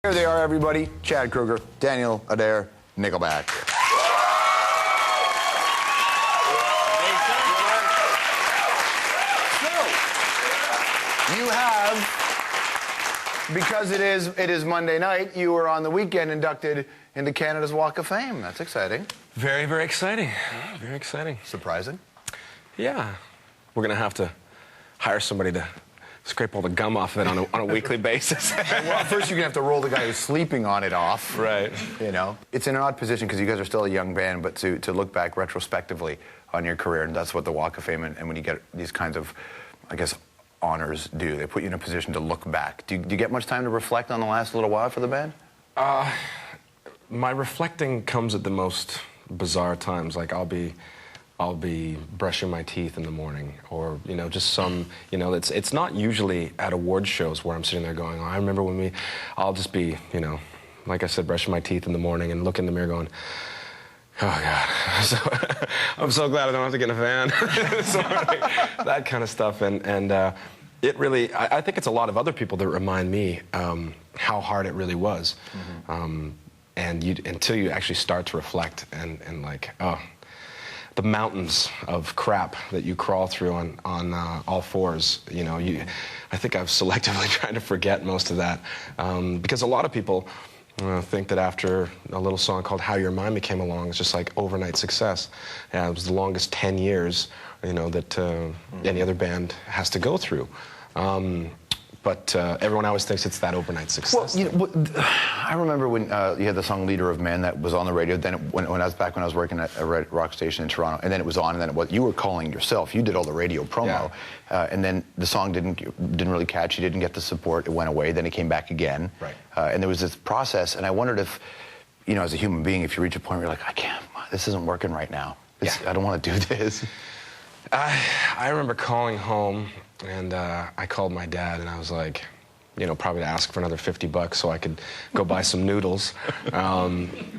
Here they are, everybody. Chad Kroeger, Daniel Adair, Nickelback. So, you have, because it is Monday night, you were on the weekend inducted into Canada's Walk of Fame. That's exciting. Very, very exciting. Very exciting. Surprising? Yeah. We're going to have to hire somebody to scrape all the gum off of it on a weekly basis. Well, first you're going to have to roll the guy who's sleeping on it off. Right. You know? It's in an odd position because you guys are still a young band, but to look back retrospectively on your career, and that's what the Walk of Fame and when you get these kinds of, I guess, honors do. They put you in a position to look back. Do you get much time to reflect on the last little while for the band? My reflecting comes at the most bizarre times. Like I'll be brushing my teeth in the morning, or just some, it's not usually at award shows where I'm sitting there going, oh, I remember when I'll just be, like I said, brushing my teeth in the morning and look in the mirror going, oh God, I'm so glad I don't have to get in a van. So, like, that kind of stuff, and it really, I think it's a lot of other people that remind me how hard it really was, and until you actually start to reflect and like, oh, the mountains of crap that you crawl through on all fours, I think I've selectively tried to forget most of that, because a lot of people think that after a little song called How Your Mind came along, it's just like overnight success. Yeah, it was the longest 10 years, that any other band has to go through. But everyone always thinks it's that overnight success. Well, I remember when you had the song "Leader of Men" that was on the radio. Then when I was working at a rock station in Toronto, and then it was on, and then you were calling yourself. You did all the radio promo, and then the song didn't really catch. You didn't get the support. It went away. Then it came back again. Right. And there was this process, and I wondered if, as a human being, if you reach a point where you're like, I can't. This isn't working right now. I don't want to do this. I remember calling home, and I called my dad, and I was like, probably to ask for another $50 so I could go buy some noodles,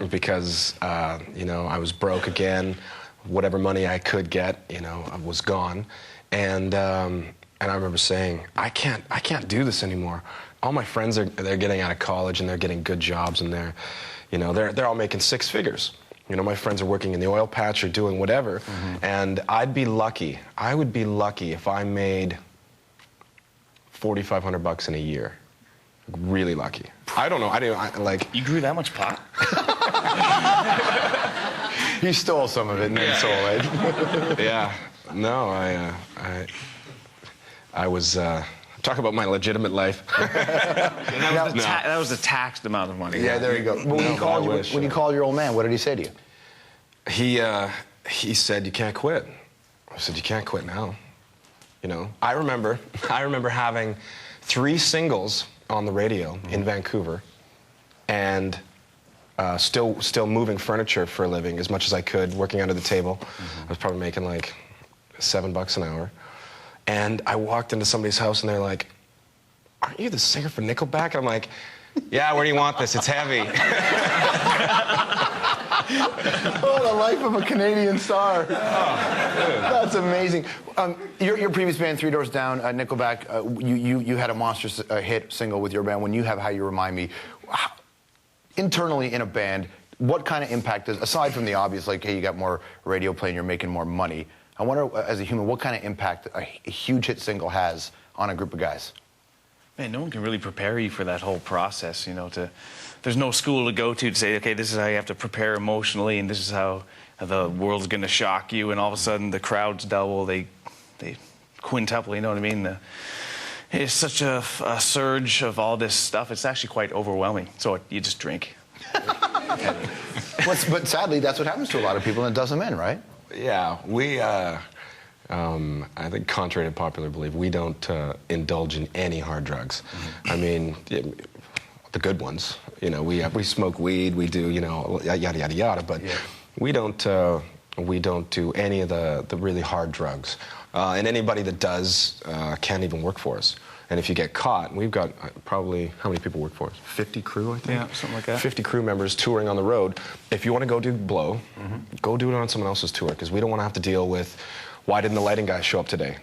because, I was broke again. Whatever money I could get, was gone, and I remember saying, I can't do this anymore. All my friends they're getting out of college and they're getting good jobs, and they're all making six figures. My friends are working in the oil patch or doing whatever, and I would be lucky if I made $4,500 in a year. Really lucky. I don't know. Like you grew that much pot? He stole some of it and then sold it. Yeah. No, I was. Talk about my legitimate life. That was the taxed amount of money. Yeah, there you go. But when you called your old man, what did he say to you? He said, "You can't quit." I said, "You can't quit now." I remember having 3 singles on the radio in Vancouver, and still moving furniture for a living as much as I could, working under the table. I was probably making like $7 an hour. And I walked into somebody's house, and they're like, "Aren't you the singer for Nickelback?" I'm like, "Yeah, where do you want this? It's heavy." Oh, the life of a Canadian star. Oh, that's amazing. Your previous band, Three Doors Down, Nickelback, you had a monstrous hit single with your band. When you have How You Remind Me, internally in a band, what kind of impact does, aside from the obvious, like, hey, you got more radio play and you're making more money, I wonder, as a human, what kind of impact a huge hit single has on a group of guys? Man, no one can really prepare you for that whole process, There's no school to go to say, okay, this is how you have to prepare emotionally, and this is how the world's going to shock you, and all of a sudden the crowds double, they quintuple, you know what I mean? It's such a surge of all this stuff. It's actually quite overwhelming, so you just drink. But sadly, that's what happens to a lot of people, and it does them in, right? Yeah, we, I think contrary to popular belief, we don't indulge in any hard drugs. I mean, the good ones, we smoke weed, we do, yada, yada, yada, but we don't do any of the really hard drugs. And anybody that does can't even work for us. And if you get caught, we've got probably, how many people work for us? 50 crew, I think? Yeah, something like that. 50 crew members touring on the road. If you want to go do blow, go do it on someone else's tour, because we don't want to have to deal with, why didn't the lighting guy show up today?